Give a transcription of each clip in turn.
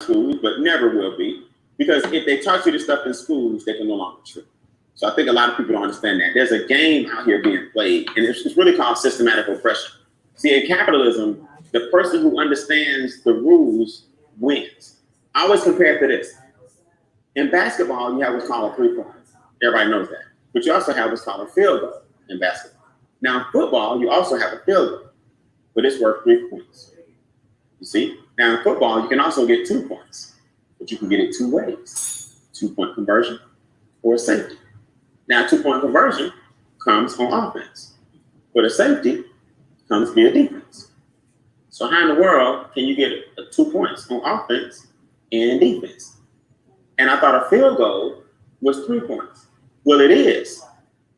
schools, but never will be, because if they taught you this stuff in schools, they can no longer true. So I think a lot of people don't understand that. There's a game out here being played, and it's really called systematic oppression. See, in capitalism, the person who understands the rules wins. I always compare it to this. In basketball, you have what's called a three-point. Everybody knows that. But you also have what's called a field goal in basketball. Now, in football, you also have a field goal, but it's worth 3 points. You see? Now, in football, you can also get 2 points, but you can get it two ways. 2-point conversion or a safety. Now, 2-point conversion comes on offense, but a safety comes via defense. So how in the world can you get 2 points on offense and defense? And I thought a field goal was 3 points. Well, it is,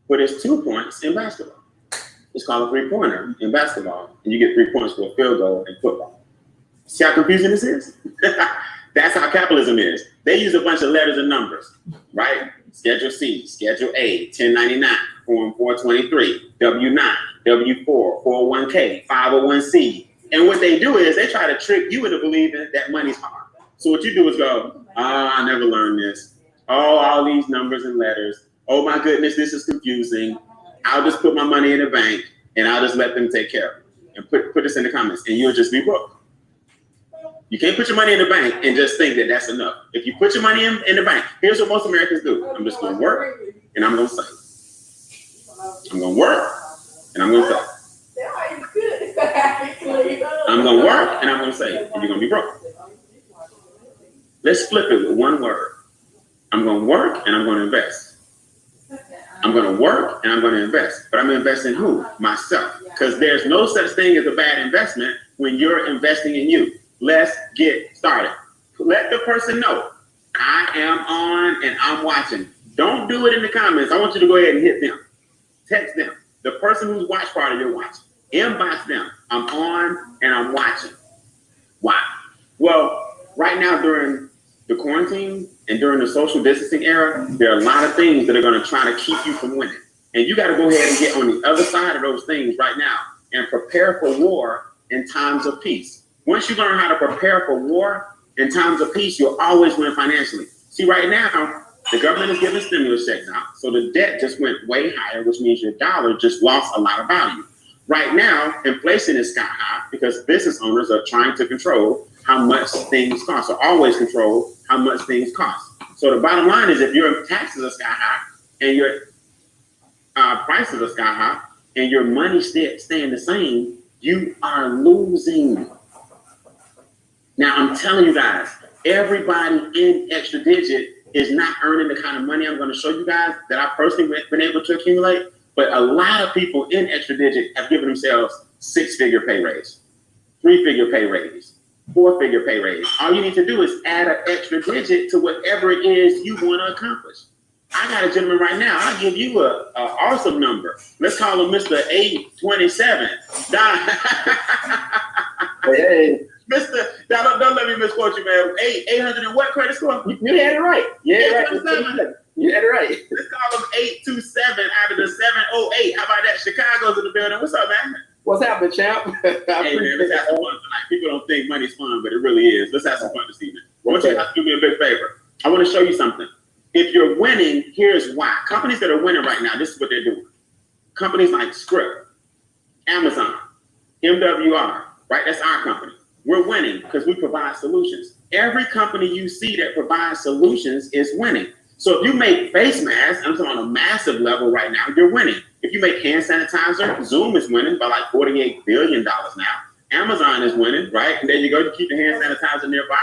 but it's 2 points in basketball. It's called a three-pointer in basketball, and you get 3 points for a field goal in football. See how confusing this is? That's how capitalism is. They use a bunch of letters and numbers, right? Schedule C, Schedule A, 1099, Form 423, W9, W4, 401k, 501c. And what they do is they try to trick you into believing that money's hard. So what you do is go, I never learned this. Oh, all these numbers and letters. Oh my goodness, this is confusing. I'll just put my money in the bank and I'll just let them take care of it. And put this in the comments and you'll just be broke. You can't put your money in the bank and just think that that's enough. If you put your money in the bank, here's what most Americans do. I'm just going to work and I'm going to save. I'm going to work and I'm going to save. I'm going to work and I'm going to save. And you're going to be broke. Let's flip it with one word. I'm going to work and I'm going to invest. I'm going to work and I'm going to invest. But I'm going to invest in who? Myself. Because there's no such thing as a bad investment when you're investing in you. Let's get started. Let the person know I am on and I'm watching. Don't do it in the comments. I want you to go ahead and hit them. Text them. The person whose watch party you're watching. Inbox them. I'm on and I'm watching. Why? Well, right now during the quarantine and during the social distancing era, there are a lot of things that are going to try to keep you from winning. And you got to go ahead and get on the other side of those things right now and prepare for war in times of peace. Once you learn how to prepare for war in times of peace, you'll always win financially. See, right now, the government is giving stimulus checks out. So the debt just went way higher, which means your dollar just lost a lot of value. Right now, inflation is sky high because business owners are trying to control how much things cost, or always control how much things cost. So the bottom line is if your taxes are sky high and your prices are sky high and your money staying the same, you are losing. Now, I'm telling you guys, everybody in Extra Digit is not earning the kind of money I'm going to show you guys that I personally been able to accumulate. But a lot of people in Extra Digit have given themselves 6-figure pay raise, 3-figure pay raise, 4-figure pay raise. All you need to do is add an extra digit to whatever it is you want to accomplish. I got a gentleman right now. I'll give you an awesome number. Let's call him Mr. 827. Hey. Mr. Don't let me misquote you, man. 800 and what credit score? You had it right. You had it right. You had it right. Let's call him 827 out of the 708. How about that? Chicago's in the building. What's up, man? What's happening, champ? Hey, man, let's have some fun tonight. People don't think money's fun, but it really is. Let's have some fun this evening. I want you to do me a big favor. I want to show you something. If you're winning, here's why. Companies that are winning right now, this is what they're doing. Companies like Script, Amazon, MWR, right? That's our company. We're winning because we provide solutions. Every company you see that provides solutions is winning. So if you make face masks, I'm talking on a massive level right now, you're winning. If you make hand sanitizer, Zoom is winning by like $48 billion now. Amazon is winning, right? And there you go, you keep the hand sanitizer nearby.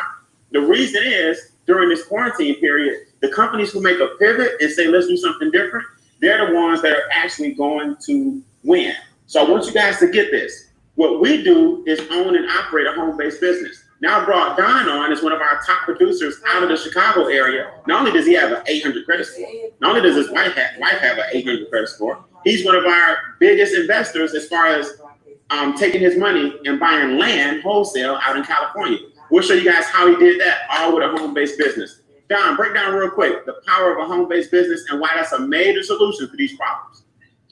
The reason is, during this quarantine period, the companies who make a pivot and say, let's do something different, they're the ones that are actually going to win. So I want you guys to get this. What we do is own and operate a home-based business. Now I brought Don on as one of our top producers out of the Chicago area. Not only does he have an 800 credit score, not only does his wife have an 800 credit score, he's one of our biggest investors as far as taking his money and buying land wholesale out in California. We'll show you guys how he did that, all with a home-based business. Don, break down real quick the power of a home-based business and why that's a major solution for these problems.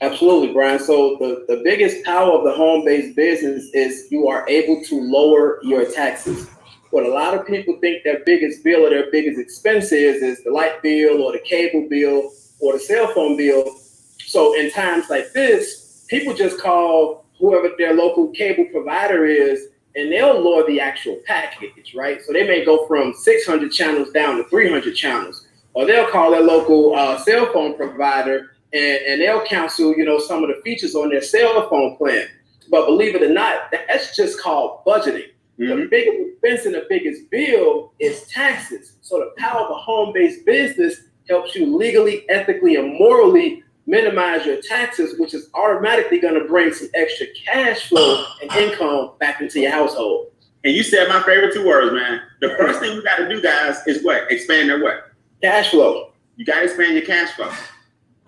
Absolutely, Brian. So the biggest power of the home-based business is you are able to lower your taxes. what a lot of people think their biggest bill or their biggest expense is the light bill or the cable bill or the cell phone bill. So in times like this, people just call whoever their local cable provider is, and they'll lower the actual package, right? So they may go from 600 channels down to 300 channels, or they'll call their local cell phone provider and they'll cancel, some of the features on their cell phone plan. But believe it or not, that's just called budgeting. The biggest expense and the biggest bill is taxes. So the power of a home-based business helps you legally, ethically, and morally minimize your taxes, which is automatically going to bring some extra cash flow and income back into your household. And you said my favorite two words, man. The first thing we got to do, guys, is what? Expand their what? Cash flow. You got to expand your cash flow.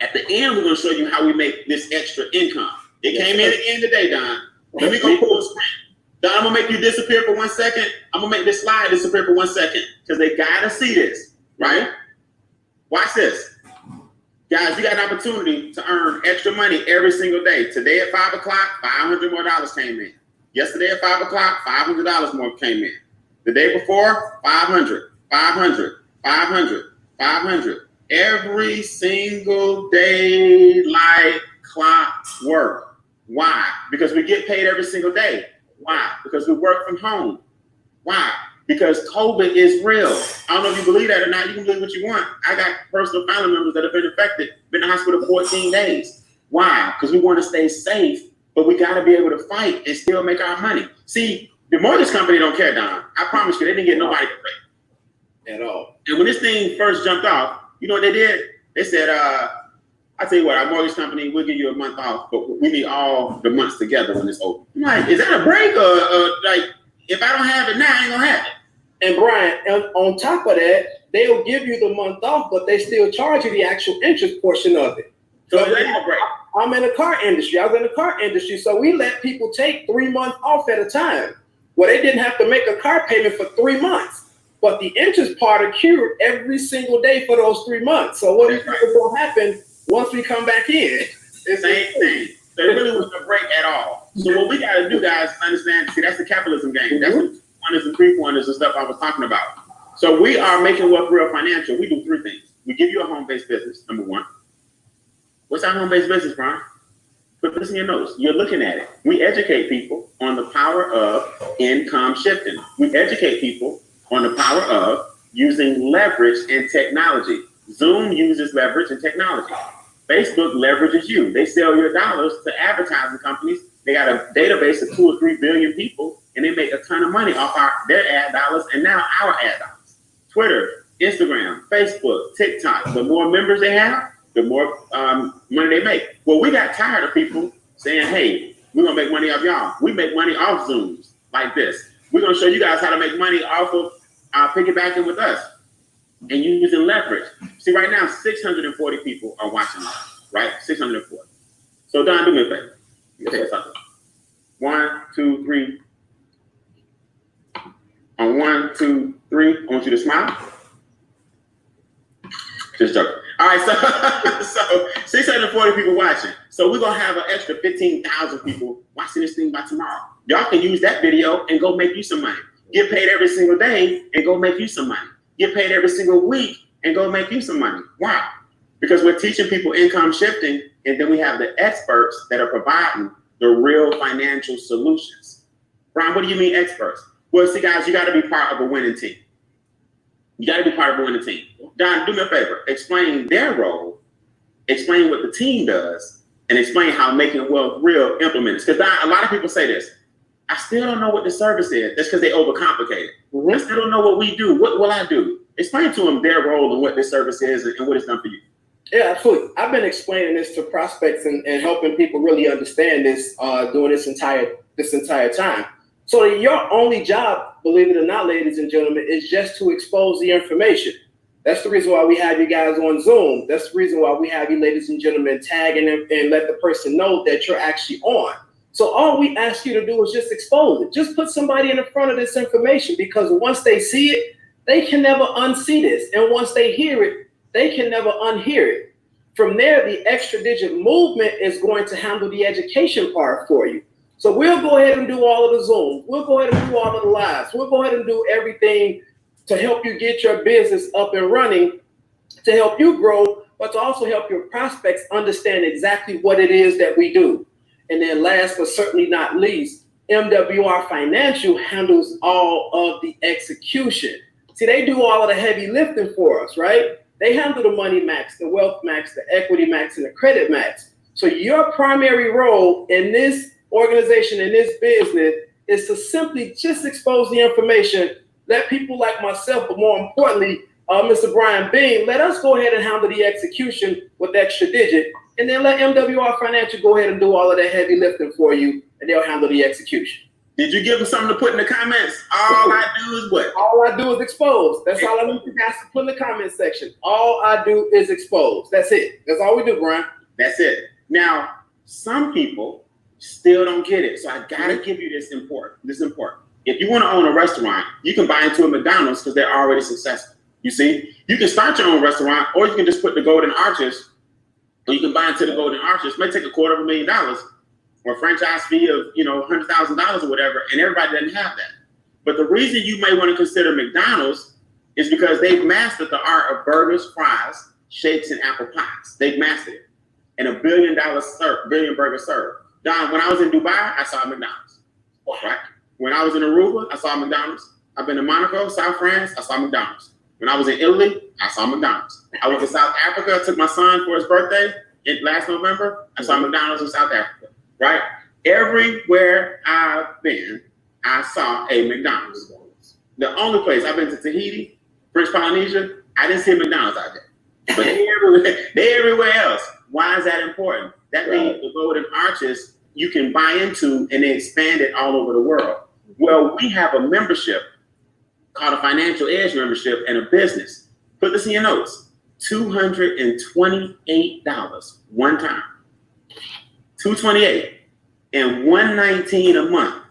At the end, we're going to show you how we make this extra income. It came in again today, Don. Let me go pull a screen. Don, I'm going to make you disappear for 1 second. I'm going to make this slide disappear for 1 second because they got to see this, right? Watch this. Guys, you got an opportunity to earn extra money every single day. Today at 5 o'clock, $500 more came in. Yesterday at 5 o'clock, $500 more came in. The day before, 500, 500, 500, 500. Every single day like clockwork. Why? Because we get paid every single day. Why? Because we work from home. Why? Because COVID is real. I don't know if you believe that or not. You can believe what you want. I got personal family members that have been infected, been in the hospital 14 days. Why? Because we want to stay safe, but we got to be able to fight and still make our money. See, the mortgage company don't care, Don. I promise you, they didn't get nobody to pay. At all. And when this thing first jumped off, you know what they did? They said, I tell you what, our mortgage company, we'll give you a month off, but we need all the months together when it's over. I'm like, is that a break? Or like, if I don't have it now, I ain't gonna have it. And Brian, on top of that, they'll give you the month off, but they still charge you the actual interest portion of it. So that ain't a break. I'm in the car industry. I was in the car industry, so we let people take 3 months off at a time. Well, they didn't have to make a car payment for 3 months. But the interest part accrued every single day for those 3 months. So what do you think is going to happen once we come back in? It's the same thing. So it really wasn't a break at all. So what we got to do, guys, understand, see, that's the capitalism game. That's what pointers and 3-pointers and stuff I was talking about. So we are making Wealth Real financial. We do 3 things. We give you a home-based business, number 1. What's our home-based business, Brian? Put this in your notes. You're looking at it. We educate people on the power of income shifting. We educate people on the power of using leverage and technology. Zoom uses leverage and technology. Facebook leverages you. They sell your dollars to advertising companies. They got a database of 2 or 3 billion people, and they make a ton of money off their ad dollars and now our ad dollars. Twitter, Instagram, Facebook, TikTok. The more members they have, the more money they make. Well, we got tired of people saying, hey, we're going to make money off y'all. We make money off Zooms like this. We're going to show you guys how to make money off of piggybacking with us and using leverage. See, right now, 640 people are watching us, right? 640. So, Don, do me a favor. Let me take something. 1, 2, 3. On 1, 2, 3, I want you to smile. Just joking. All right, so 640 people watching. So we're going to have an extra 15,000 people watching this thing by tomorrow. Y'all can use that video and go make you some money. Get paid every single day and go make you some money. Get paid every single week and go make you some money. Why? Because we're teaching people income shifting, and then we have the experts that are providing the real financial solutions. Brian, what do you mean experts? Well, see, guys, you got to be part of a winning team. You got to be part of a winning team. Don, do me a favor. Explain their role, explain what the team does, and explain how making wealth real implements. Because a lot of people say this. I still don't know what the service is. That's because they overcomplicate it. I still don't know what we do. What will I do? Explain to them their role and what this service is and what it's done for you. Yeah, absolutely. I've been explaining this to prospects and helping people really understand this during this entire time. So your only job, believe it or not, ladies and gentlemen, is just to expose the information. That's the reason why we have you guys on Zoom. That's the reason why we have you, ladies and gentlemen, tagging them and let the person know that you're actually on. So all we ask you to do is just expose it. Just put somebody in front of this information, because once they see it, they can never unsee this. And once they hear it, they can never unhear it. From there, the extra digit movement is going to handle the education part for you. So we'll go ahead and do all of the Zooms. We'll go ahead and do all of the lives. We'll go ahead and do everything to help you get your business up and running, to help you grow, but to also help your prospects understand exactly what it is that we do. And then last but certainly not least, MWR Financial handles all of the execution. See, they do all of the heavy lifting for us, right? They handle the money max, the wealth max, the equity max, and the credit max. So your primary role in this organization, in this business, is to simply just expose the information, let people like myself, but more importantly, Mr. Brian Bean, let us go ahead and handle the execution with extra digit, and then let MWR Financial go ahead and do all of that heavy lifting for you, and they'll handle the execution. Did you give them something to put in the comments? All I do is what? All I do is expose. That's all I need you guys to put in the comment section. All I do is expose. That's it. That's all we do, Brian. That's it. Now, some people still don't get it, so I gotta give you this important. This is important. If you want to own a restaurant, you can buy into a McDonald's because they're already successful. You see, you can start your own restaurant, or you can just put the Golden Arches, or you can buy into the Golden Arches. It may take $250,000 or a franchise fee of $100,000 or whatever, and everybody doesn't have that. But the reason you may want to consider McDonald's is because they've mastered the art of burgers, fries, shakes, and apple pies. They've mastered it, and $1 billion burger served. Don, when I was in Dubai, I saw McDonald's. Right? When I was in Aruba, I saw McDonald's. I've been to Monaco, South France, I saw McDonald's. When I was in Italy, I saw McDonald's. I went to South Africa, I took my son for his birthday last November, I saw McDonald's in South Africa, right? Everywhere I've been, I saw a McDonald's. The only place, I've been to Tahiti, French Polynesia, I didn't see a McDonald's out there. But they're everywhere else. Why is that important? That means the Golden Arches you can buy into and they expand it all over the world. Well, we have a membership called a Financial Edge membership and a business. Put this in your notes. $228 one time. $228 and $119 a month.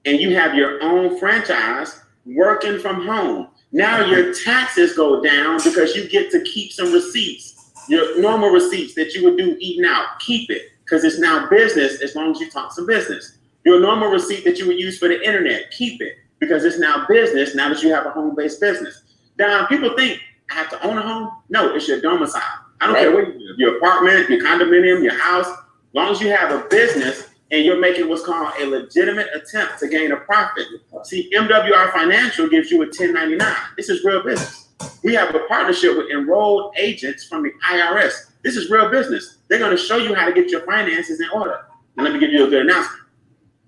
And you have your own franchise working from home. Now your taxes go down because you get to keep some receipts. Your normal receipts that you would do eating out, keep it, because it's now business as long as you talk some business. Your normal receipt that you would use for the internet, keep it, because it's now business now that you have a home-based business. Now, people think, I have to own a home? No, it's your domicile. I don't care where you live, your apartment, your condominium, your house. As long as you have a business and you're making what's called a legitimate attempt to gain a profit. See, MWR Financial gives you a 1099. This is real business. We have a partnership with enrolled agents from the IRS. This is real business. They're going to show you how to get your finances in order. And let me give you a good announcement.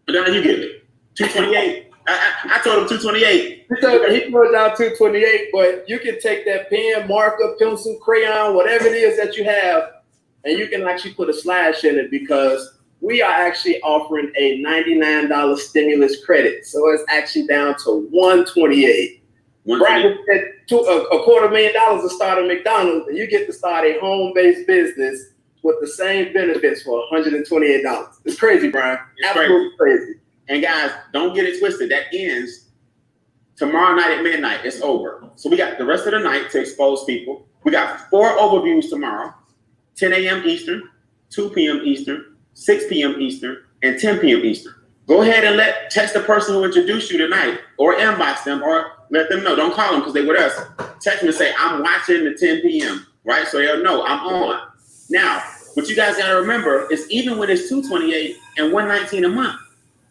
But now you give it. 228. I told him 228. He put down 228, but you can take that pen, marker, pencil, crayon, whatever it is that you have, and you can actually put a slash in it because we are actually offering a $99 stimulus credit. So it's actually down to $128. Right, $250,000 to start a McDonald's, and you get to start a home-based business with the same benefits for $128. It's crazy, Brian. It's absolutely crazy. And guys, don't get it twisted. That ends tomorrow night at midnight. It's over. So we got the rest of the night to expose people. We got 4 overviews tomorrow, 10 a.m. Eastern, 2 p.m. Eastern, 6 p.m. Eastern, and 10 p.m. Eastern. Go ahead and text the person who introduced you tonight, or inbox them, or let them know. Don't call them because they with us. Text them and say, I'm watching the 10 p.m., right? So they'll know I'm on. Now, what you guys got to remember is even when it's $228 and $119 a month,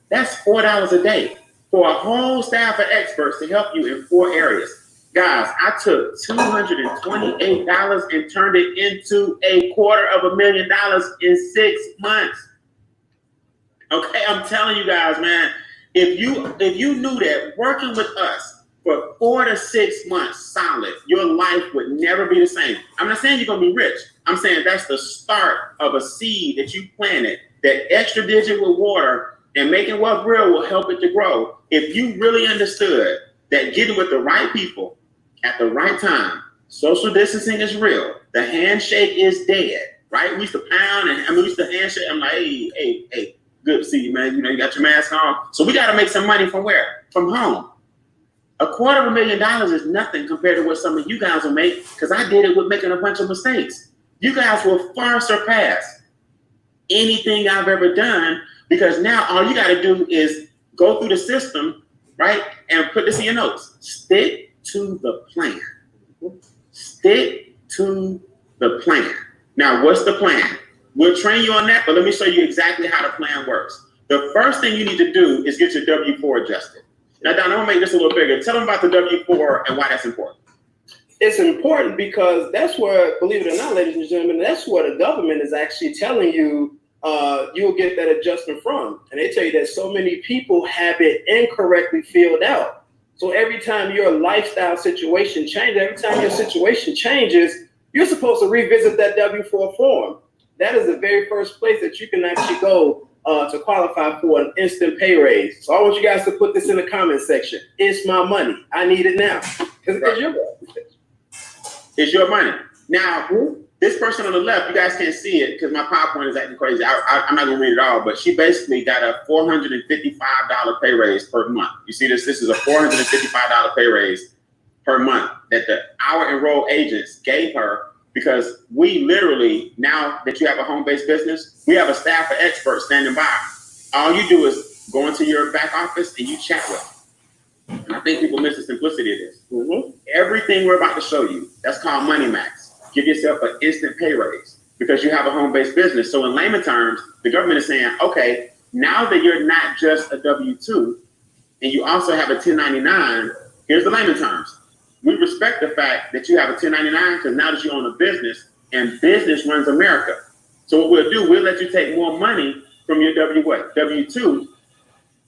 that's $4 a day for a whole staff of experts to help you in 4 areas. Guys, I took $228 and turned it into $250,000 in 6 months. Okay, I'm telling you guys, man, if you knew that working with us for 4 to 6 months solid, your life would never be the same. I'm not saying you're gonna be rich. I'm saying that's the start of a seed that you planted, that extra digit with water and making wealth real will help it to grow. If you really understood that getting with the right people at the right time, social distancing is real, the handshake is dead, right? We used to pound and we used to handshake. I'm like, hey. Good to see you, man. You got your mask on. So we got to make some money from where? From home. $250,000 is nothing compared to what some of you guys will make, because I did it with making a bunch of mistakes. You guys will far surpass anything I've ever done Because now all you got to do is go through the system, right? And put this in your notes. Stick to the plan. Stick to the plan. Now, what's the plan? We'll train you on that, but let me show you exactly how the plan works. The first thing you need to do is get your W-4 adjusted. Now, Don, I'm gonna make this a little bigger. Tell them about the W-4 and why that's important. It's important because that's where, believe it or not, ladies and gentlemen, that's where the government is actually telling you you'll get that adjustment from. And they tell you that so many people have it incorrectly filled out. So every time your lifestyle situation changes, every time your situation changes, you're supposed to revisit that W-4 form. That is the very first place that you can actually go to qualify for an instant pay raise. So I want you guys to put this in the comment section. It's my money. I need it now. Because it's your money. It's your money. Now, this person on the left, you guys can't see it because my PowerPoint is acting crazy. I'm not going to read it all, but she basically got a $455 pay raise per month. You see this? This is a $455 pay raise per month that the our enrolled agents gave her because we literally, now that you have a home-based business, we have a staff of experts standing by. All you do is go into your back office and you chat with them. And I think people miss the simplicity of this. Everything we're about to show you, that's called Money Max. Give yourself an instant pay raise because you have a home-based business. So in layman terms, the government is saying, okay, now that you're not just a W-2 and you also have a 1099, here's the layman terms. We respect the fact that you have a 1099 because now that you own a business and business runs America. So what we'll do, we'll let you take more money from your W-2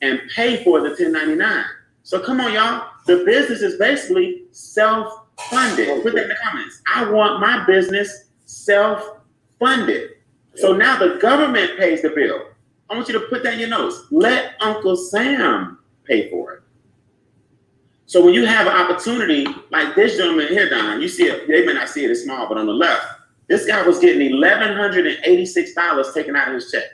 and pay for the 1099. So come on, y'all. The business is basically self-funded. Put that in the comments. I want my business self-funded. So now the government pays the bill. I want you to put that in your notes. Let Uncle Sam pay for it. So when you have an opportunity like this gentleman here, Don, you see it, they may not see it as small, but on the left, this guy was getting $1,186 taken out of his check.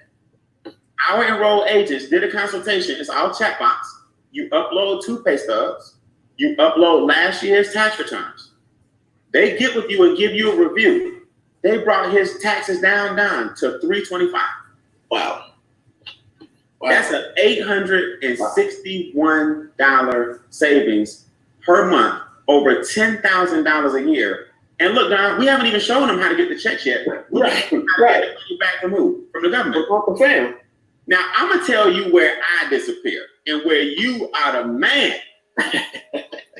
Our enrolled agents did a consultation. It's all chat box. You upload 2 pay stubs. You upload last year's tax returns. They get with you and give you a review. They brought his taxes down to $325. Wow. That's an $861 savings per month, over $10,000 a year. And look, Don, we haven't even shown them how to get the checks yet. Right. Get the money back from who? From the government. Uncle Sam. Now, I'm going to tell you where I disappear and where you are the man.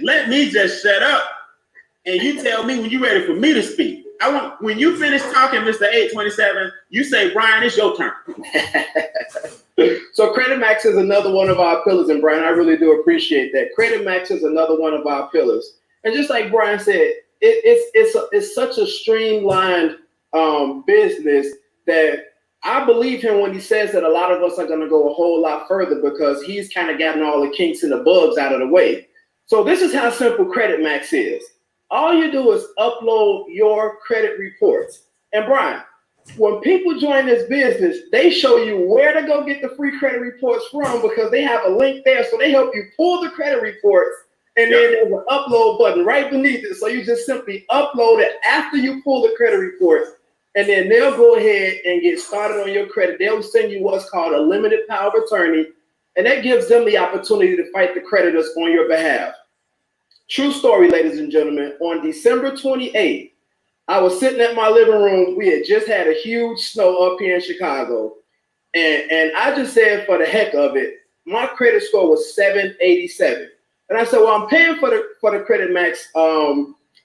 Let me just shut up and you tell me when you're ready for me to speak. I want when you finish talking, Mr. 827, you say, Brian, it's your turn. So Credit Max is another one of our pillars, and Brian, I really do appreciate that. Credit Max is another one of our pillars. And just like Brian said, it's such a streamlined business that I believe him when he says that a lot of us are going to go a whole lot further because he's kind of gotten all the kinks and the bugs out of the way. So this is how simple Credit Max is. All you do is upload your credit reports. And Brian, when people join this business, they show you where to go get the free credit reports from because they have a link there. So they help you pull the credit reports and then there's an upload button right beneath it. So you just simply upload it after you pull the credit reports. And then they'll go ahead and get started on your credit. They'll send you what's called a limited power of attorney. And that gives them the opportunity to fight the creditors on your behalf. True story, ladies and gentlemen. On December 28th, I was sitting at my living room. We had just had a huge snow up here in Chicago. And I just said, for the heck of it, my credit score was 787. And I said, well, I'm paying for the Credit Max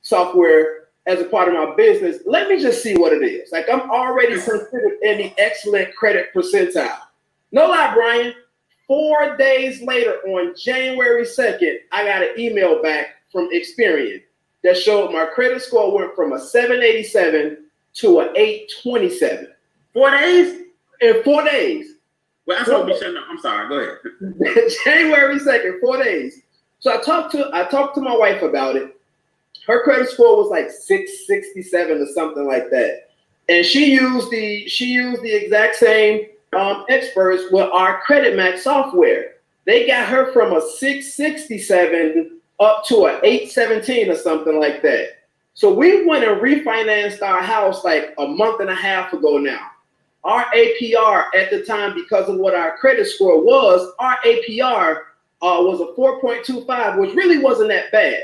software as a part of my business. Let me just see what it is. Like, I'm already considered in the excellent credit percentile. No lie, Brian. 4 days later, on January 2nd, I got an email back from Experian that showed my credit score went from a 787 to an 827. 4 days? In 4 days. Well, I'm supposed to be shutting up. I'm sorry. Go ahead. January 2nd, 4 days. So I talked to my wife about it. Her credit score was like 667 or something like that. And she used the exact same experts with our Credit Max software. They got her from a 667 up to an 817 or something like that. So we went and refinanced our house like a month and a half ago now. our APR at the time, because of what our credit score was, our APR was a 4.25, which really wasn't that bad.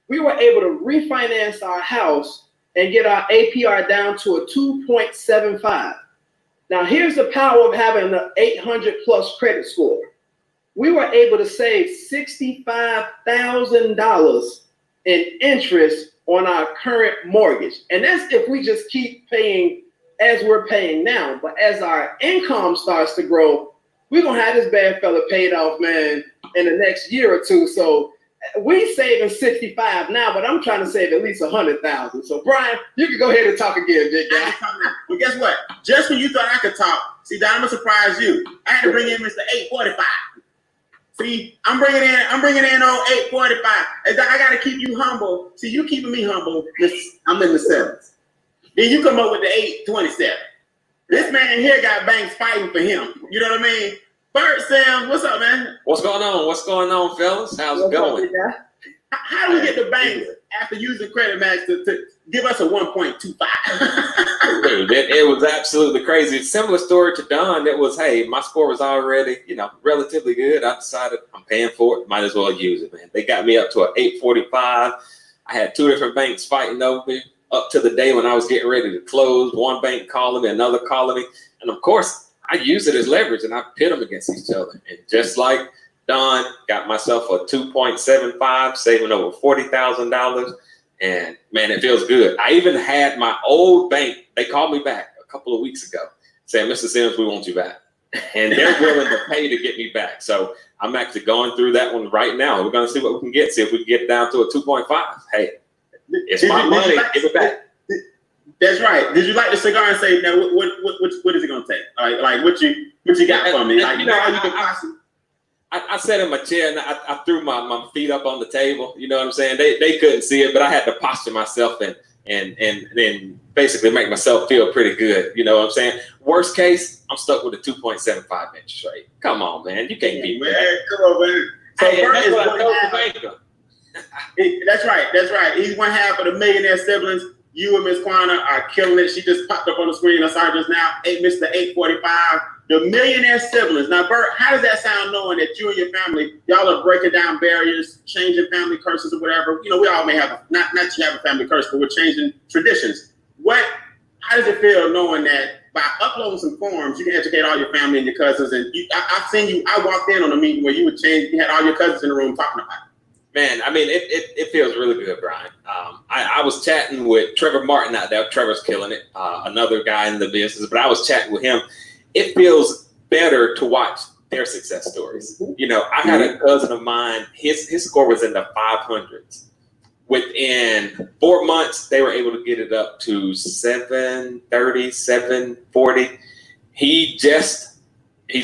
We were able to refinance our house and get our APR down to a 2.75. Now, here's the power of having an 800 plus credit score. We were able to save $65,000 in interest on our current mortgage. And that's if we just keep paying as we're paying now. But as our income starts to grow, we're going to have this bad fella paid off, man, in the next year or two. So we saving 65 now, but I'm trying to save at least 100,000. So Brian, you can go ahead and talk again, big guy. Well, guess what? Just when you thought I could talk, see, Don, I'm gonna surprise you. I had to bring in Mr. 845. See, I'm bringing in on 845. I gotta keep you humble. See, you keeping me humble. I'm in the sevens. Then you come up with the 827. This man here got banks fighting for him. You know what I mean? Bert Sam, what's up, man? What's going on? What's going on, fellas? How's it going? How do we get the banks after using Credit Max to give us a 1.25? Dude, it was absolutely crazy. Similar story to Don. It was, hey, my score was already, relatively good. I decided I'm paying for it. Might as well use it, man. They got me up to an 845. I had two different banks fighting over me up to the day when I was getting ready to close. One bank calling me, another calling me. And of course, I use it as leverage and I pit them against each other. And just like Don, got myself a 2.75, saving over $40,000. And man, it feels good. I even had my old bank, they called me back a couple of weeks ago saying, Mr. Sims, we want you back. And they're willing to pay to get me back. So I'm actually going through that one right now. We're going to see what we can get, see if we can get down to a 2.5. Hey, it's my money, give it back. That's right. Did you like the cigar and say, now, what is it going to take? Like what you got for me? Like, I sat in my chair and I threw my feet up on the table. You know what I'm saying? They couldn't see it, but I had to posture myself and basically make myself feel pretty good. You know what I'm saying? Worst case, I'm stuck with a 2.75 interest rate. Come on, man. You can't beat that. Come on, man. So hey, that's what I told the banker. That's right. He's one half of the millionaire siblings. You and Miss Quana are killing it. She just popped up on the screen. I saw her just now. Mr. 845. The millionaire siblings. Now, Bert, how does that sound knowing that you and your family, y'all are breaking down barriers, changing family curses or whatever? We all may have, not you have a family curse, but we're changing traditions. How does it feel knowing that by uploading some forms, you can educate all your family and your cousins? And I've seen you, I walked in on a meeting where you had all your cousins in the room talking about it. Man, I mean, it feels really good, Brian. I was chatting with Trevor Martin out there. Trevor's killing it, another guy in the business, but I was chatting with him. It feels better to watch their success stories. I had a cousin of mine, his score was in the 500s. Within 4 months, they were able to get it up to 730, 740. He's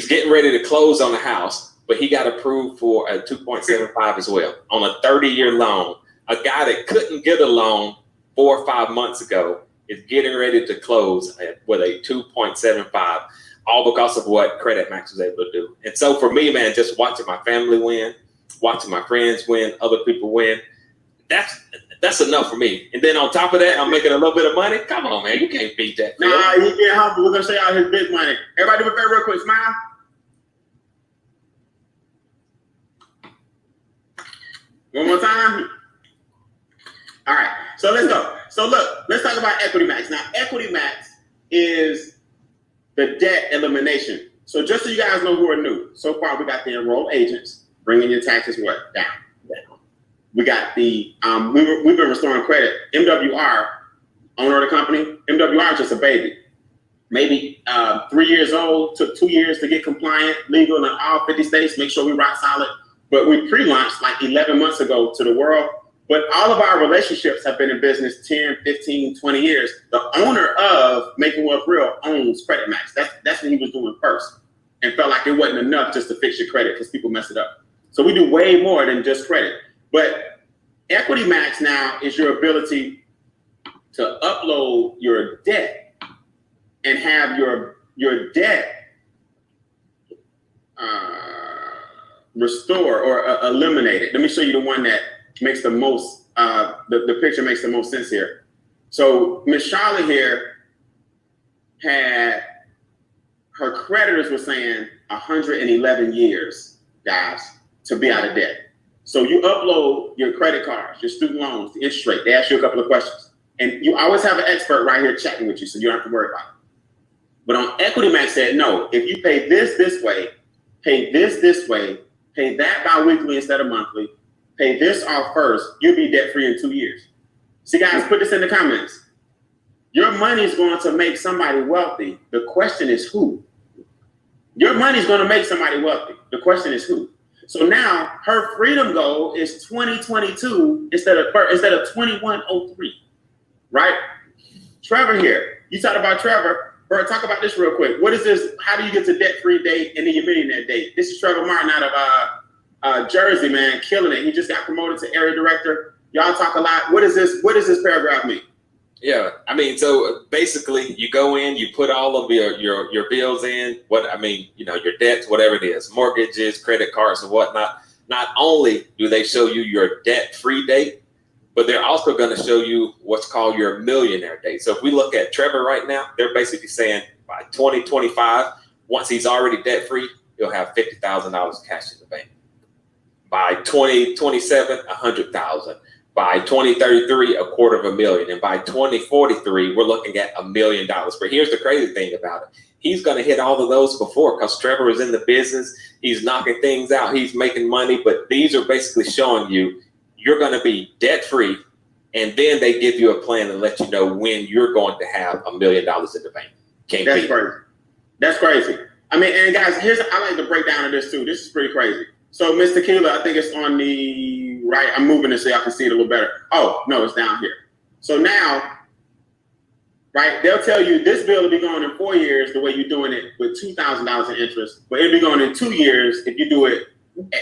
getting ready to close on the house, but he got approved for a 2.75 as well on a 30-year loan. A guy that couldn't get a loan 4 or 5 months ago is getting ready to close with a 2.75, all because of what Credit Max was able to do. And so for me, man, just watching my family win, watching my friends win, other people win, that's enough for me. And then on top of that, I'm making a little bit of money. Come on, man, you can't beat that. Nah, he getting humble. We're gonna show y'all his big money. Everybody do a favor real quick. Smile. One more time. All right, so let's go. So look, let's talk about Equity Max. Now, Equity Max is the debt elimination. So just so you guys know who are new, so far we got the enrolled agents bringing your taxes what? Down. We got the, we've been restoring credit. MWR, owner of the company, MWR is just a baby. Maybe 3 years old, took 2 years to get compliant, legal in all 50 states, make sure we rock solid. But we pre-launched like 11 months ago to the world. But all of our relationships have been in business 10, 15, 20 years. The owner of Making Wealth Real owns Credit Max. That's what he was doing first and felt like it wasn't enough just to fix your credit because people mess it up. So we do way more than just credit. But Equity Max now is your ability to upload your debt and have your debt restore or eliminated. Let me show you the one that makes the most, the picture makes the most sense here. So Miss Charlotte here had her creditors were saying 111 years, guys, to be out of debt. So you upload your credit cards, your student loans, the interest rate. They ask you a couple of questions. And you always have an expert right here chatting with you, so you don't have to worry about it. But on Equity Max said, no, if you pay this way, pay this way, pay that bi-weekly instead of monthly, pay this off first, you'll be debt-free in 2 years. See, guys, put this in the comments. Your money is going to make somebody wealthy. The question is who? Your money is going to make somebody wealthy. The question is who? So now her freedom goal is 2022 instead of 2103, right? Trevor here. You talked about Trevor. Bert, talk about this real quick. What is this? How do you get to debt-free date and then your millionaire date? This is Trevor Martin out of Jersey, man, killing it. He just got promoted to area director. Y'all talk a lot. What is this? What does this paragraph mean? Yeah, I mean, so basically, you go in, you put all of your bills in. Your debts, whatever it is, mortgages, credit cards, and whatnot. Not only do they show you your debt-free date, but they're also going to show you what's called your millionaire date. So if we look at Trevor right now, they're basically saying by 2025, once he's already debt-free, he'll have $50,000 cash in the bank. By 2027, $100,000. By 2033, $250,000. And by 2043, we're looking at $1 million. But here's the crazy thing about it. He's going to hit all of those before, because Trevor is in the business. He's knocking things out. He's making money. But these are basically showing you you're going to be debt-free. And then they give you a plan and let you know when you're going to have $1 million in the bank. That's crazy. That's crazy. I mean, and guys, I like the breakdown of this too. This is pretty crazy. So, Ms. Tequila, I think it's on the right. I'm moving it so y'all can see it a little better. Oh, no, it's down here. So now, right, they'll tell you this bill will be going in 4 years the way you're doing it with $2,000 in interest, but it'll be going in 2 years if you do it,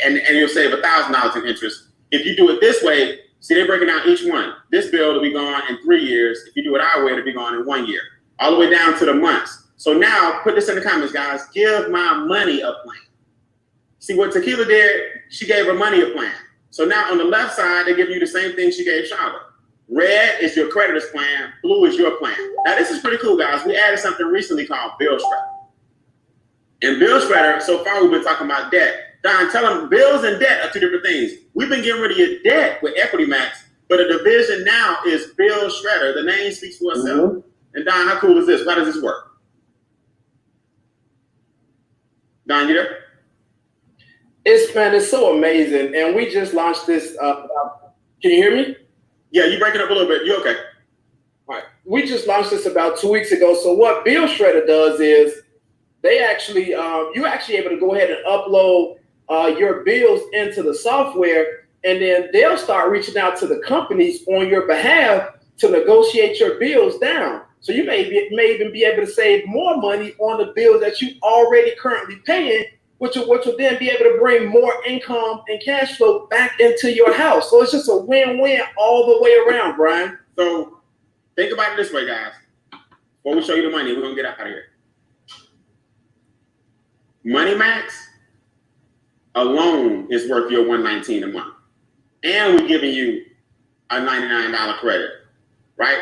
and you'll save $1,000 in interest. If you do it this way, see, they're breaking down each one. This bill will be gone in 3 years. If you do it our way, it'll be gone in 1 year, all the way down to the months. So now, put this in the comments, guys. Give my money a plan. See what Tequila did? She gave her money a plan. So now on the left side, they give you the same thing she gave Charlotte. Red is your creditor's plan. Blue is your plan. Now this is pretty cool, guys. We added something recently called bill shredder. And bill shredder, so far we've been talking about debt. Don, tell them bills and debt are two different things. We've been getting rid of your debt with Equity Max, but the division now is bill shredder. The name speaks for itself. Mm-hmm. And Don, how cool is this? How does this work? Don, you there? It's so amazing, and we just launched this. Can you hear me? Yeah, you breaking up a little bit. You okay? All right. We just launched this about 2 weeks ago. So what Bill Shredder does is they actually, you're actually able to go ahead and upload your bills into the software, and then they'll start reaching out to the companies on your behalf to negotiate your bills down. So you may even be able to save more money on the bills that you already currently paying, which will then be able to bring more income and cash flow back into your house. So it's just a win-win all the way around, Brian. So think about it this way, guys. Before we show you the money, we're going to get out of here. Money Max alone is worth your $119 a month. And we're giving you a $99 credit, right?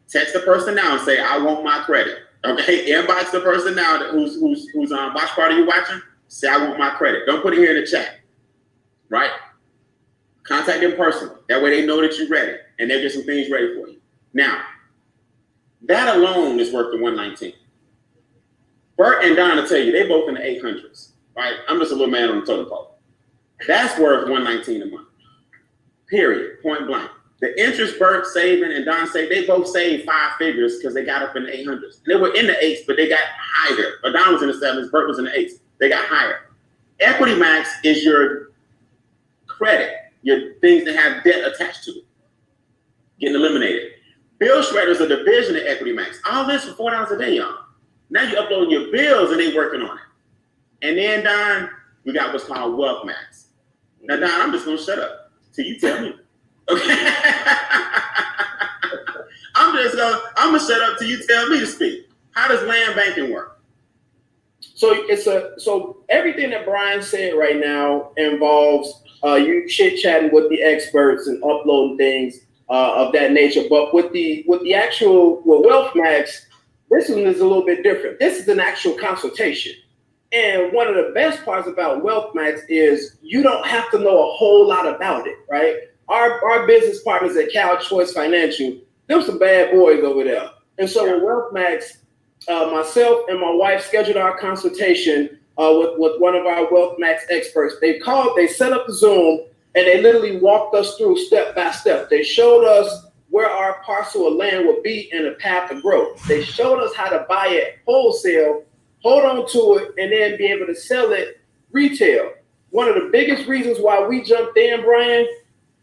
Text the person now and say, I want my credit. Okay? Inbox the person now who's watch party you watching. Say, I want my credit. Don't put it here in the chat, right? Contact them personally. That way they know that you're ready and they'll get some things ready for you. Now, that alone is worth the $119. Bert and Don will tell you, they both in the 800s, right? I'm just a little man on the totem pole. That's worth $119 a month, period, point blank. The interest Bert saving and Don saved, they both saved 5 figures because they got up in the 800s. And they were in the 8s, but they got higher. Or Don was in the 7s, Bert was in the 8s. They got higher. Equity Max is your credit, your things that have debt attached to it, getting eliminated. Bill Shredder is a division of Equity Max. All this for $4 a day, y'all. Now you're uploading your bills and they working on it. And then, Don, we got what's called Wealth Max. Now, Don, I'm just going to shut up till you tell me. Okay? I'm going to shut up till you tell me to speak. How does land banking work? So everything that Brian said right now involves you chit-chatting with the experts and uploading things of that nature. But with Wealth Max, This one is a little bit different. This is an actual consultation. And one of the best parts about WealthMax is you don't have to know a whole lot about it, right? Our business partners at Cal Choice Financial, them some bad boys over there. And so with WealthMax, myself and my wife scheduled our consultation with one of our WealthMax experts. They set up the Zoom, and they literally walked us through step by step. They showed us where our parcel of land would be in a path of growth. They showed us how to buy it wholesale, hold on to it, and then be able to sell it retail. One of the biggest reasons why we jumped in, Brian,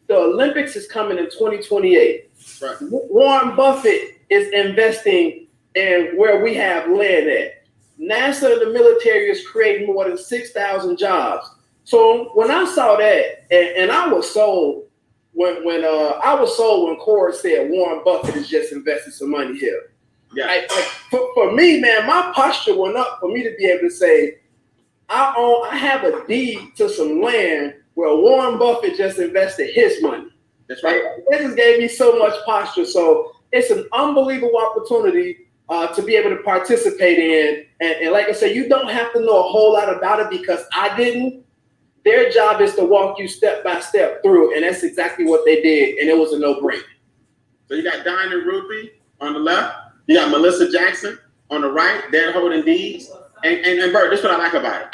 the Olympics is coming in 2028. Right. Warren Buffett is investing in where we have land at. NASA and the military is creating more than 6,000 jobs. So when I saw that, and I was sold when Cora said Warren Buffett is just investing some money here. Yeah. For me, man, my posture went up for me to be able to say, I have a deed to some land where Warren Buffett just invested his money. That's right. It just gave me so much posture. So it's an unbelievable opportunity to be able to participate in. And like I said, you don't have to know a whole lot about it because I didn't. Their job is to walk you step by step through, and that's exactly what they did, and it was a no-brainer. So you got Diana Ruthie on the left, you got Melissa Jackson on the right, they're holding deeds. And Bert, this is what I like about it.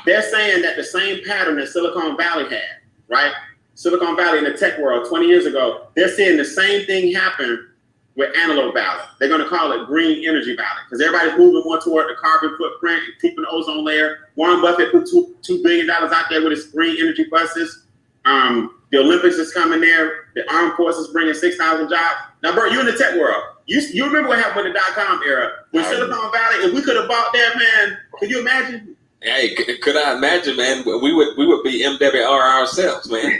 They're saying that the same pattern that Silicon Valley had, right? Silicon Valley in the tech world 20 years ago, they're seeing the same thing happen with Antelope Valley. They're going to call it Green Energy Valley because everybody's moving more toward the carbon footprint, keeping the ozone layer. Warren Buffett put $2 billion out there with his green energy buses. The Olympics is coming there. The armed forces bringing 6,000 jobs. Now, Bert, you're in the tech world. You remember what happened with the dot-com era? With Silicon Valley, if we could have bought that, man, could you imagine? Hey, could I imagine, man? We would be MWR ourselves, man.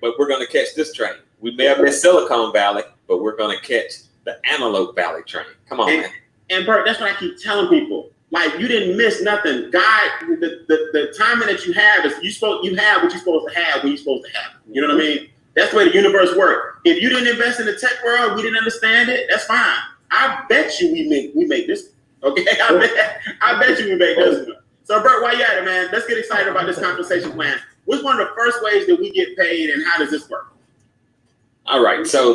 But we're going to catch this train. We may have missed Silicon Valley, but we're going to catch the Antelope Valley train. Come on, man. And Bert, that's what I keep telling people. Like, you didn't miss nothing. God, the timing that you have is you have what you're supposed to have when you're supposed to have it. You know what I mean? That's the way the universe works. If you didn't invest in the tech world, we didn't understand it. That's fine. I bet you we make this. Okay, I bet you we make this one. So, Bert, while you at it, man, let's get excited about this compensation plan. What's one of the first ways that we get paid, and how does this work? All right, so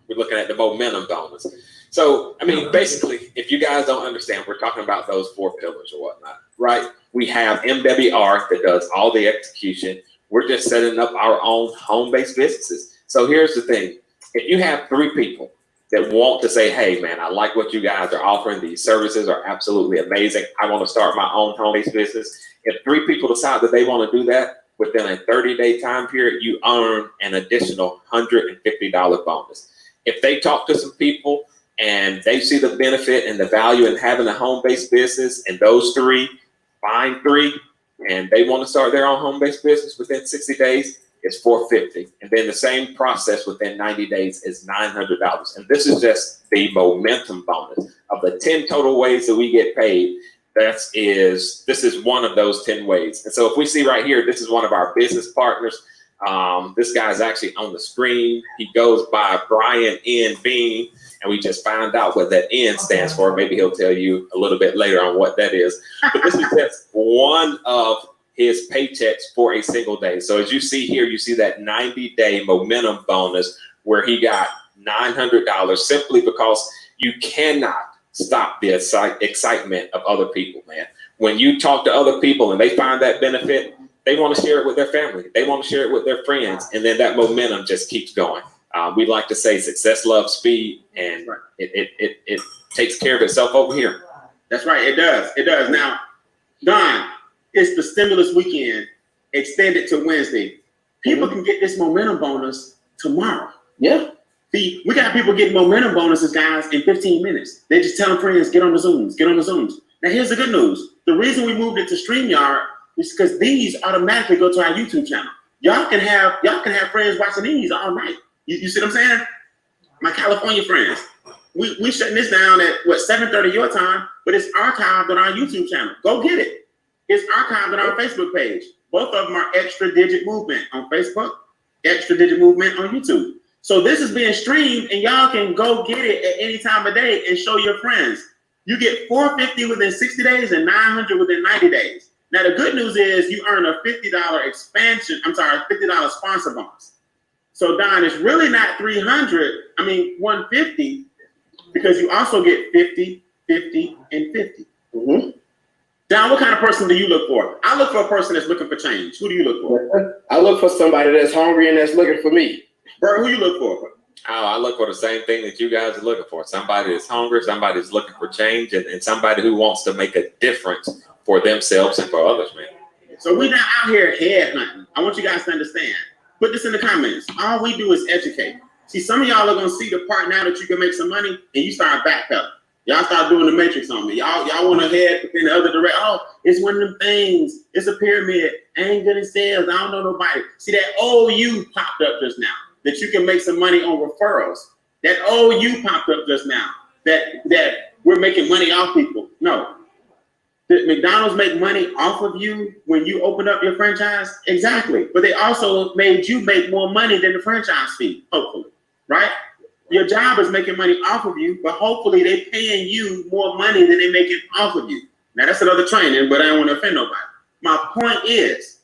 we're looking at the momentum bonus. So, I mean, basically, if you guys don't understand, we're talking about those 4 pillars or whatnot, right? We have MWR that does all the execution. We're just setting up our own home-based businesses. So here's the thing. If you have 3 people that want to say, hey, man, I like what you guys are offering. These services are absolutely amazing. I want to start my own home-based business. If 3 people decide that they want to do that, within a 30-day time period, you earn an additional $150 bonus. If they talk to some people and they see the benefit and the value in having a home-based business, and those 3 find 3, and they want to start their own home-based business within 60 days, it's $450. And then the same process within 90 days is $900. And this is just the momentum bonus. Of the 10 total ways that we get paid, this is one of those 10 ways. And so if we see right here, this is one of our business partners. This guy's actually on the screen. He goes by Brian N. Bean, and we just found out what that N stands for. Maybe he'll tell you a little bit later on what that is. But this is just one of his paychecks for a single day. So as you see here, you see that 90-day momentum bonus where he got $900 simply because you cannot stop the excitement of other people, man. When you talk to other people and they find that benefit, they want to share it with their family. They want to share it with their friends. And then that momentum just keeps going. We like to say success loves speed, and it takes care of itself over here. That's right. It does. It does. Now, Don, it's the stimulus weekend extended to Wednesday. People can get this momentum bonus tomorrow. Yeah. See, we got people getting momentum bonuses, guys, in 15 minutes. They just telling friends, get on the Zooms, get on the Zooms. Now, here's the good news. The reason we moved it to StreamYard is because these automatically go to our YouTube channel. Y'all can have friends watching these all night. You see what I'm saying? My California friends. We shutting this down at, 7:30 your time, but it's archived on our YouTube channel. Go get it. It's archived on our Facebook page. Both of them are Extra Digit Movement on Facebook, Extra Digit Movement on YouTube. So this is being streamed, and y'all can go get it at any time of day and show your friends. You get $450 within 60 days and $900 within 90 days. Now the good news is you earn a $50 expansion. I'm sorry, $50 sponsor bonus. So Don, it's really not 300. I mean 150, because you also get 50, 50, and 50. Mm-hmm. Don, what kind of person do you look for? I look for a person that's looking for change. Who do you look for? I look for somebody that's hungry and that's looking for me. Bert, who you look for? Oh, I look for the same thing that you guys are looking for. Somebody that's hungry, somebody that's looking for change, and somebody who wants to make a difference for themselves and for others, man. So we're not out here headhunting. I want you guys to understand. Put this in the comments. All we do is educate. See, some of y'all are gonna see the part now that you can make some money, and you start backpedaling. Y'all start doing the matrix on me. Y'all want to head in the other direction. Oh, it's one of them things. It's a pyramid. I ain't good at sales. I don't know nobody. See, that old you popped up just now, that you can make some money on referrals. That old you popped up just now, that we're making money off people. No. Did McDonald's make money off of you when you opened up your franchise? Exactly. But they also made you make more money than the franchise fee, hopefully, right? Your job is making money off of you, but hopefully they're paying you more money than they're making off of you. Now that's another training, but I don't want to offend nobody. My point is,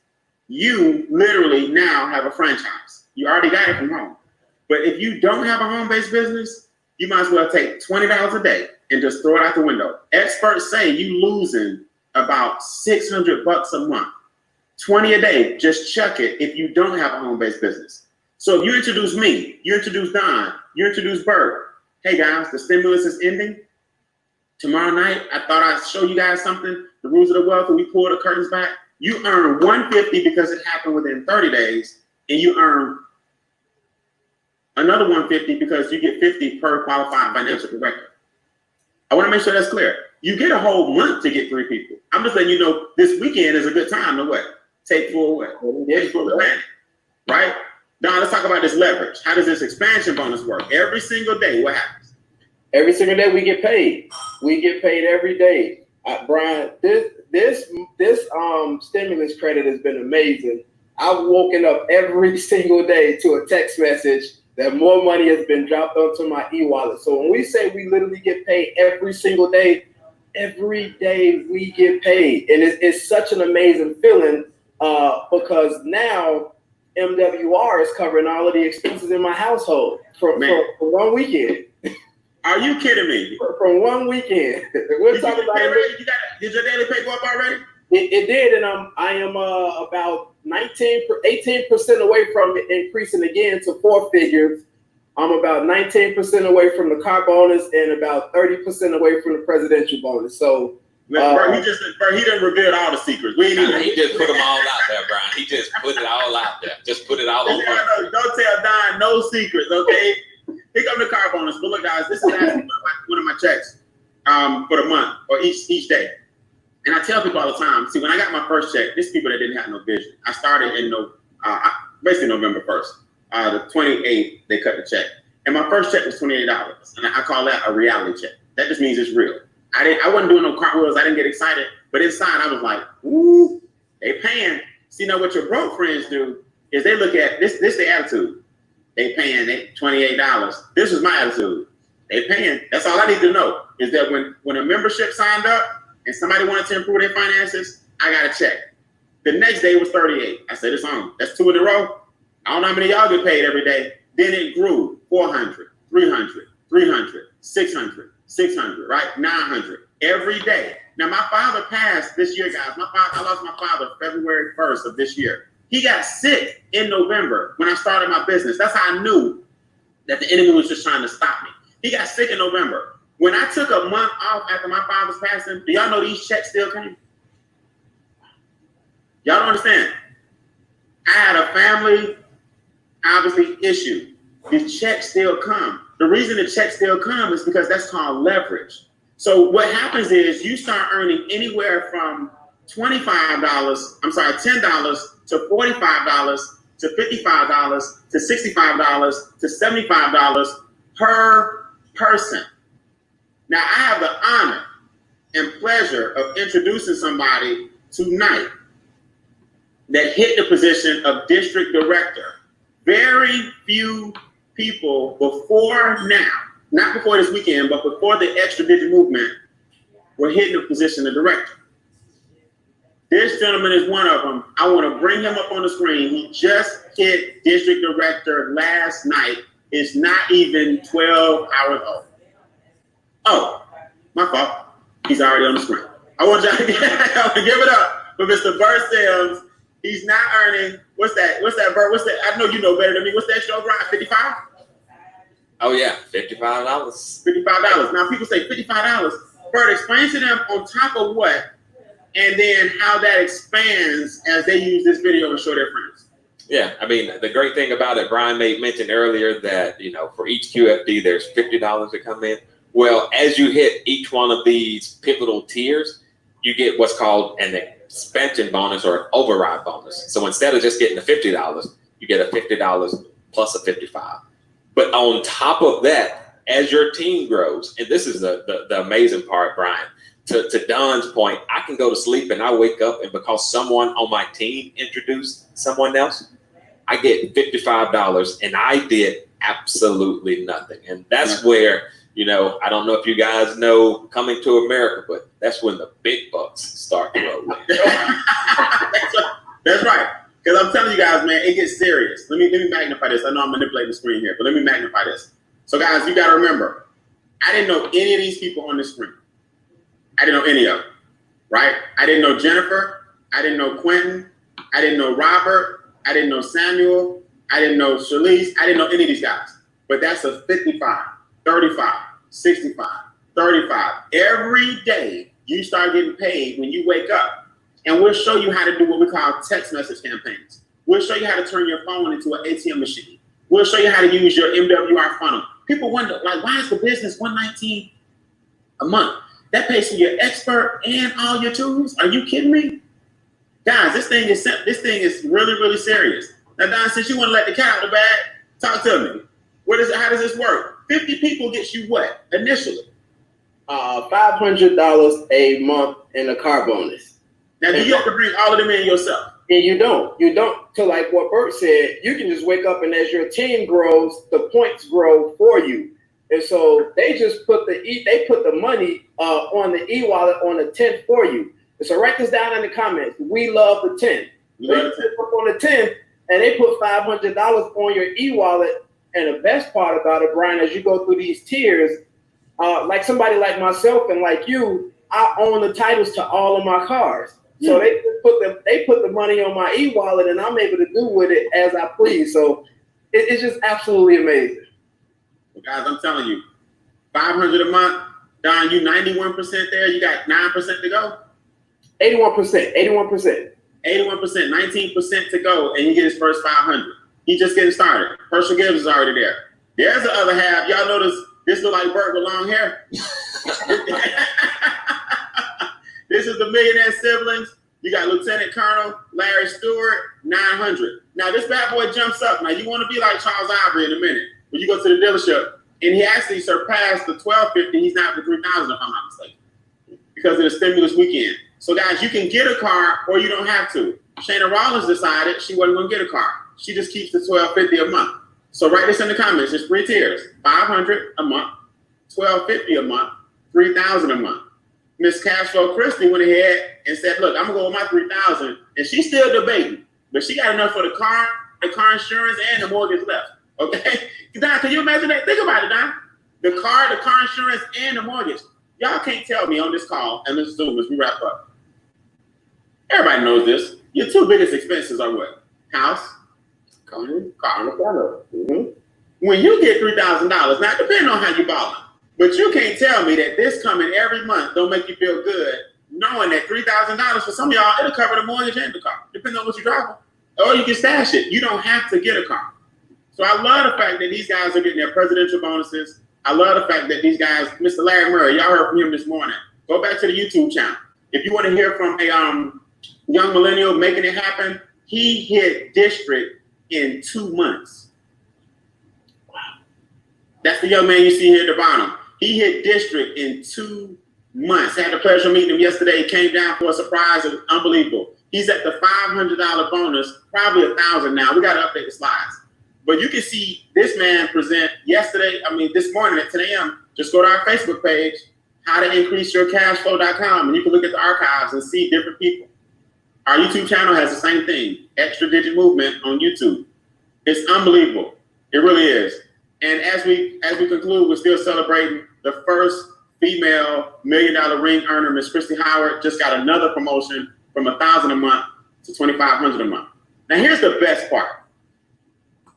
you literally now have a franchise. You already got it from home. But if you don't have a home-based business, you might as well take $20 a day and just throw it out the window. Experts say you losing about $600 a month. 20 a day, just chuck it if you don't have a home-based business. So if you introduce me, you introduce Don, you introduce Bert. Hey guys, the stimulus is ending. Tomorrow night, I thought I'd show you guys something, the rules of the wealth, and we pull the curtains back. You earn $150 because it happened within 30 days, and you earn another $150 because you get $50 per qualified financial director. I want to make sure that's clear. You get a whole month to get 3 people. I'm just letting you know this weekend is a good time to what? Take full what? Take full advantage, right? Now let's talk about this leverage. How does this expansion bonus work? Every single day, what happens? Every single day we get paid. We get paid every day. Brian, this stimulus credit has been amazing. I've woken up every single day to a text message that more money has been dropped onto my e-wallet. So when we say we literally get paid every single day, every day we get paid. And it's such an amazing feeling because now MWR is covering all of the expenses in my household for 1 weekend. Are you kidding me? From 1 weekend. We're talking about did your daily pay go up already? It did, and I am about 18% away from increasing again to 4 figures. I'm about 19% away from the car bonus and about 30% away from the presidential bonus. So he done revealed all the secrets. He just put them all out there, Brian. He just put it all out there. Just put it all on. Don't tell Don no secrets, okay? Here come the car bonus. But look, guys, this is actually one of my checks for the month or each day. And I tell people all the time, see, when I got my first check, there's people that didn't have no vision. I started in basically November 1st. The 28th, they cut the check. And my first check was $28. And I call that a reality check. That just means it's real. I wasn't doing no cartwheels. I didn't get excited. But inside, I was like, ooh, they paying. See, now what your broke friends do is they look at this their attitude. They paying $28. This was my attitude. They paying. That's all I need to know is that when a membership signed up and somebody wanted to improve their finances, I got a check. The next day was 38. I said, it's on. That's 2 in a row. I don't know how many of y'all get paid every day. Then it grew 400, 300, 300, 600, 600, right? 900 every day. Now, my father passed this year, guys. I lost my father February 1st of this year. He got sick in November when I started my business. That's how I knew that the enemy was just trying to stop me. He got sick in November. When I took a month off after my father's passing, do y'all know these checks still came? Y'all don't understand. I had a family, obviously, issue. These checks still come. The reason the checks still come is because that's called leverage. So what happens is you start earning anywhere from $10 to $45 to $55 to $65 to $75 per person. Now, I have the honor and pleasure of introducing somebody tonight that hit the position of district director. Very few people before now, not before this weekend, but before the extra digit movement, were hitting the position of director. This gentleman is one of them. I want to bring him up on the screen. He just hit district director last night. It's not even 12 hours old. Oh, my fault. He's already on the screen. I want y'all to give it up for Mr. Bert Sims. He's not earning, what's that, Bert? What's that? I know you know better than me. What's that show, Brian? 55? Oh, yeah, $55. $55. Now, people say $55. Bert, explain to them on top of what, and then how that expands as they use this video and show their friends. Yeah, I mean, the great thing about it, Brian mentioned earlier that, for each QFD, there's $50 that come in. Well, as you hit each one of these pivotal tiers, you get what's called an expansion bonus or an override bonus. So instead of just getting the $50, you get a $50 plus a $55. But on top of that, as your team grows, and this is the amazing part, Brian, to Don's point, I can go to sleep and I wake up, and because someone on my team introduced someone else, I get $55 and I did absolutely nothing. And that's where, I don't know if you guys know Coming to America, but that's when the big bucks start to roll in. That's right. Because I'm telling you guys, man, it gets serious. Let me magnify this. I know I'm manipulating the screen here, but let me magnify this. So guys, you got to remember, I didn't know any of these people on the screen. I didn't know any of them, right? I didn't know Jennifer. I didn't know Quentin. I didn't know Robert. I didn't know Samuel. I didn't know Shalise. I didn't know any of these guys. But that's a 55, 35, 65, 35. Every day you start getting paid when you wake up. And we'll show you how to do what we call text message campaigns. We'll show you how to turn your phone into an ATM machine. We'll show you how to use your MWR funnel. People wonder, why is the business $119 a month? That pays for your expert and all your tools. Are you kidding me? Guys, this thing is really, really serious. Now, Don, since you want to let the cat out of the bag, talk to me. How does this work? 50 people gets you what initially? $500 a month in a car bonus. Now, do you have to bring all of them in yourself? And you don't. So like what Bert said, you can just wake up and as your team grows, the points grow for you. And so they just put the money on the e-wallet on the 10th for you. And so write this down in the comments. We love the 10th. They put on the 10th and they put $500 on your e-wallet. And the best part about it, Brian, as you go through these tiers, like somebody like myself and like you, I own the titles to all of my cars. So they put the money on my e-wallet and I'm able to do with it as I please. So it's just absolutely amazing. Well, guys, I'm telling you, $500 a month. Don, you 91% there. You got 9% to go. 81%. 81%, 19% to go, and he get his first 500. He just getting started. Herschel Gibbs is already there. There's the other half. Y'all notice this look like Bert with long hair. This is the millionaire siblings. You got Lieutenant Colonel Larry Stewart, 900. Now this bad boy jumps up. Now you want to be like Charles Ivory in a minute. When you go to the dealership, and he actually surpassed the 1250. He's now at the 3,000 if I'm not mistaken, because of the stimulus weekend. So guys, you can get a car or you don't have to. Shayna Rollins decided she wasn't going to get a car. She just keeps the $1,250 a month. So write this in the comments. There's 3 tiers: $500 a month, $1,250 a month, $3,000 a month. Miss Cashflow Christie went ahead and said, "Look, I'm gonna go with my $3,000," and she's still debating, but she got enough for the car insurance, and the mortgage left. Okay, Don, can you imagine that? Think about it, Don. The car insurance, and the mortgage. Y'all can't tell me on this call and this Zoom as we wrap up. Everybody knows this. Your 2 biggest expenses are what? House, car. Mm-hmm. When you get $3,000, now depending on how you balling, but you can't tell me that this coming every month don't make you feel good, knowing that $3,000 for some of y'all, it'll cover the mortgage and the car, depending on what you're driving. Or you can stash it. You don't have to get a car. So I love the fact that these guys are getting their presidential bonuses. I love the fact that these guys, Mr. Larry Murray, y'all heard from him this morning. Go back to the YouTube channel. If you want to hear from a young millennial making it happen, he hit district in 2 months. Wow. That's the young man you see here at the bottom. He hit district in 2 months. Had the pleasure of meeting him yesterday. He came down for a surprise. It was unbelievable. He's at the $500 bonus, probably $1,000 now. We got to update the slides. But you can see this man present this morning at 10 a.m. Just go to our Facebook page, how to increase your cashflow.com, and you can look at the archives and see different people. Our YouTube channel has the same thing, Extra Digit Movement on YouTube. It's unbelievable. It really is. And as we conclude, we're still celebrating the first female $1 million ring earner, Miss Christy Howard, just got another promotion from $1,000 a month to $2,500 a month. Now here's the best part.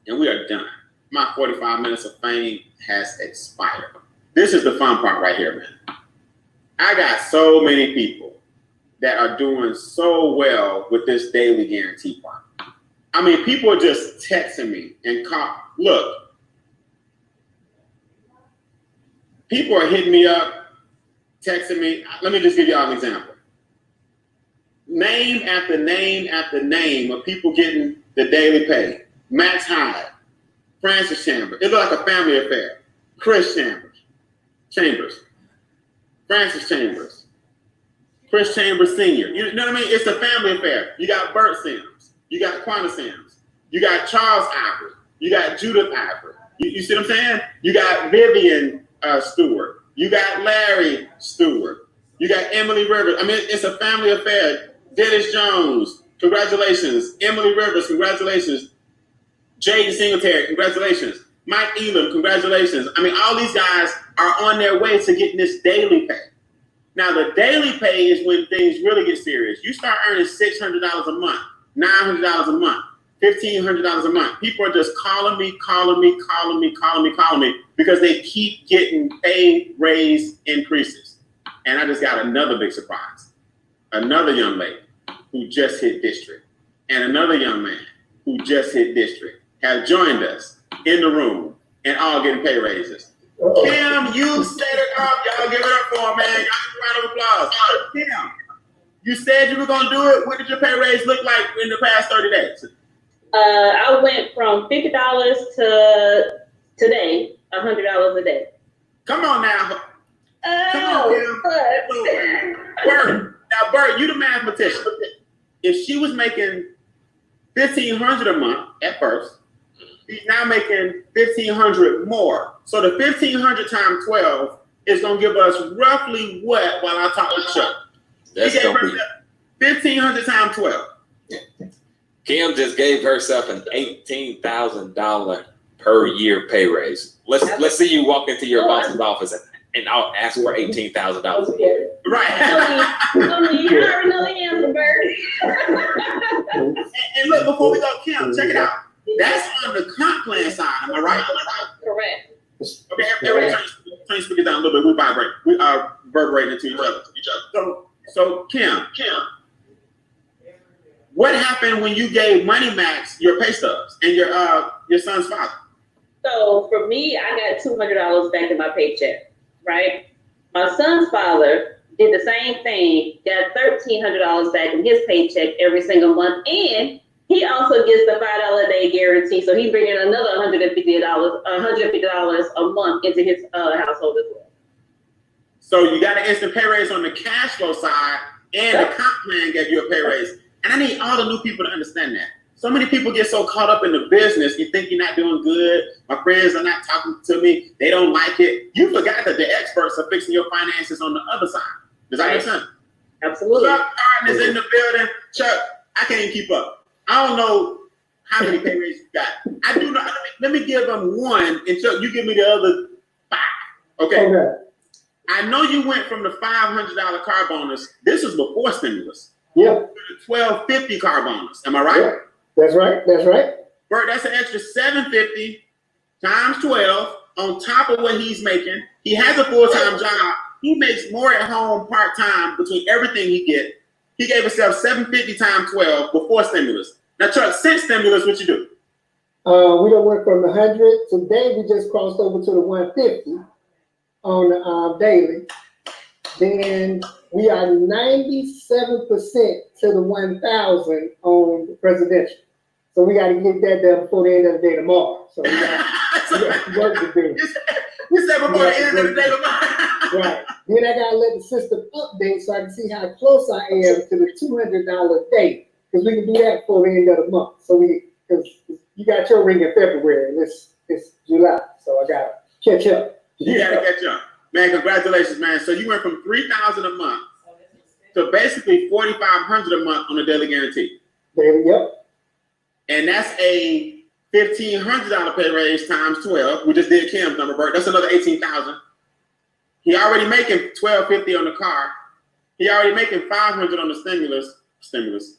And we are done. My 45 minutes of fame has expired. This is the fun part right here, man. I got so many people that are doing so well with this daily guarantee part. I mean, people are just texting me and look, people are hitting me up, texting me. Let me just give y'all an example. Name after name after name of people getting the daily pay. Max Hyde, Francis Chambers. It looked like a family affair. Chris Chambers, Francis Chambers, Chris Chambers Sr. You know what I mean? It's a family affair. You got Bert Sims. You got Quanta Sims. You got Charles Ivory. You got Judith Ivory. You see what I'm saying? You got Vivian Stewart. You got Larry Stewart. You got Emily Rivers. I mean, it's a family affair. Dennis Jones, congratulations. Emily Rivers, congratulations. Jaden Singletary, congratulations. Mike Elam, congratulations. I mean, all these guys are on their way to getting this daily pay. Now, the daily pay is when things really get serious. You start earning $600 a month, $900 a month, $1,500 a month. People are just calling me because they keep getting pay raise increases. And I just got another big surprise. Another young lady who just hit district and another young man who just hit district have joined us in the room and all getting pay raises. Kim, you set it up. Y'all give it up for him, man. Y'all give a round of applause. Kim, you said you were going to do it. What did your pay raise look like in the past 30 days? I went from $50 to today, $100 a day. Come on now. Come on, Kim. Bert. Now, Bert, you the mathematician. If she was making $1,500 a month at first, he's now making $1,500 more. So the 1,500 times 12 is gonna give us roughly what? While I talk to Chuck, That's gonna be 1,500 times 12. Kim just gave herself an $18,000 per year pay raise. Let's see you walk into your boss's office and I'll ask for $18,000 a year. Right. You already know the answer, Bert. And look, before we go, Kim, check it out. That's on the comp plan side. Am I right? Correct. Okay, everybody turn speakers down a little bit. We vibrate. We are reverberating into each other. So Kim, what happened when you gave Money Max your pay stubs and your son's father? So for me, I got $200 back in my paycheck, right? My son's father did the same thing, got $1,300 back in his paycheck every single month, and he also gets the $5 a day guarantee. So he bringing another $150 a month into his household as well. So you got an instant pay raise on the cash flow side, and the comp plan gave you a pay raise. And I need all the new people to understand that. So many people get so caught up in the business, you think you're not doing good. My friends are not talking to me. They don't like it. You forgot that the experts are fixing your finances on the other side. Does that make sense? Absolutely. Chuck Carton is in the building. Chuck, I can't even keep up. I don't know how many pay raises you got. I do not. Let me give them one, and Chuck, you give me the other 5. Okay. I know you went from the $500 car bonus. This was before stimulus. Yeah. To the $1,250 car bonus. Am I right? Yeah. That's right. Bert, that's an extra $750 times 12 on top of what he's making. He has a full-time job. He makes more at home part-time between everything he gets. He gave himself $750 times 12 before stimulus. Now, Chuck, since stimulus, what you do? We don't work from the 100. Today, we just crossed over to the 150 on the daily. Then we are 97% to the 1,000 on the presidential. So we got to get that done before the end of the day tomorrow. So we got work to do. You said before the end of the day tomorrow. Right. Then I got to let the system update so I can see how close I am to the $200 a day. Because we can do that before the end of the month. So because you got your ring in February, and it's July, so I gotta catch up. You gotta catch up. Man, congratulations, man. So you went from $3,000 a month to basically $4,500 a month on a daily guarantee. Yep. And that's a $1,500 pay raise times 12. We just did Kim's number, Bert. That's another $18,000. He already making $1,250 on the car. He already making $500 on the stimulus,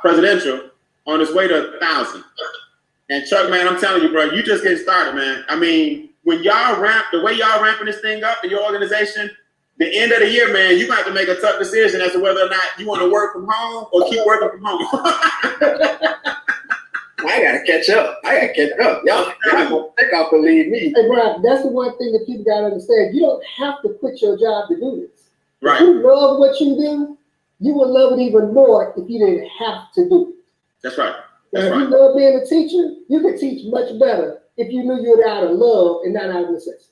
presidential, on his way to $1,000. And Chuck, man, I'm telling you, bro, you just getting started, man. I mean, when y'all the way y'all ramping this thing up in your organization, the end of the year, man, you got to make a tough decision as to whether or not you want to work from home or keep working from home. I gotta catch up. Y'all think I'll believe me. Hey, Brian, that's the one thing that people gotta understand. You don't have to quit your job to do this. Right. If you love what you do, you will love it even more if you didn't have to do it. That's right. Now, That's if right. you love being a teacher, you could teach much better if you knew you were out of love and not out of necessity.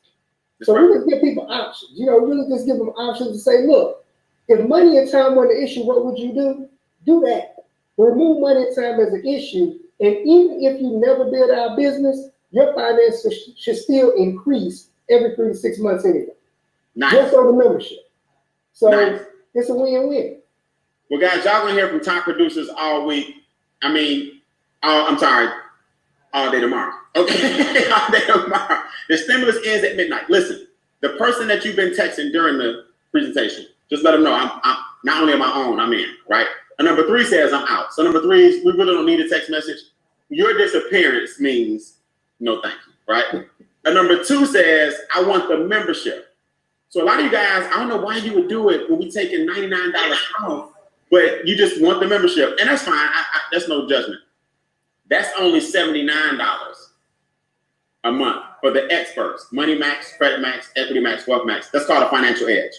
That's So right. we just give people options. Really just give them options to say, look, if money and time were the issue, what would you do? Do that. Remove money and time as an issue. And even if you never build our business, your finances should still increase every 3 to 6 months anyway. Nice. Just on the membership. So Nice. it's a win-win. Well, guys, y'all gonna hear from top producers all week. I mean, I'm sorry, all day tomorrow. Okay, all day tomorrow. The stimulus ends at midnight. Listen, the person that you've been texting during the presentation, just let them know I'm not only on my own, I'm in, right? And number 3 says I'm out. So number 3 is we really don't need a text message. Your disappearance means no thank you, right? And number 2 says I want the membership. So a lot of you guys, I don't know why you would do it when we taking $99 off, but you just want the membership, and that's fine. That's no judgment. That's only $79 a month for the experts: Money Max, Credit Max, Equity Max, Wealth Max. That's called a financial edge.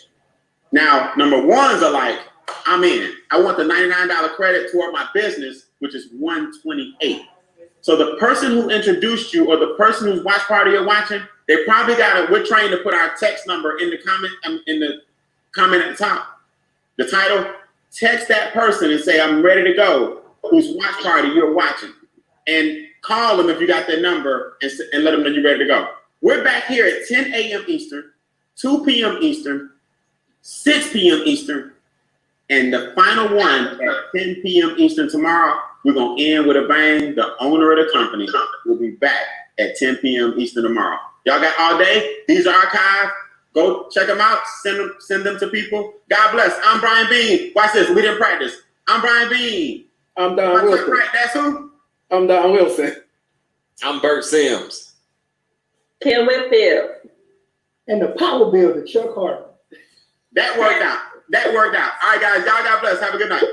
Now, number 1s are like, I'm in. I want the $99 credit toward my business, which is $128. So the person who introduced you or the person whose watch party you're watching, they probably got it. We're trained to put our text number in the comment at the top, the title. Text that person and say, I'm ready to go, whose watch party you're watching. And call them if you got their number and let them know you're ready to go. We're back here at 10 a.m. Eastern, 2 p.m. Eastern, 6 p.m. Eastern, and the final one at 10 p.m. Eastern tomorrow. We're going to end with a bang. The owner of the company will be back at 10 p.m. Eastern tomorrow. Y'all got all day. These are archived. Go check them out. Send them to people. God bless. I'm Brian Bean. Watch this. We didn't practice. I'm Brian Bean. I'm Don Wilson. Right, that's who? I'm Don Wilson. I'm Bert Sims. Kim Whitfield. And the power bill to Chuck Harper. That worked out. All right, guys. Y'all God bless. Have a good night.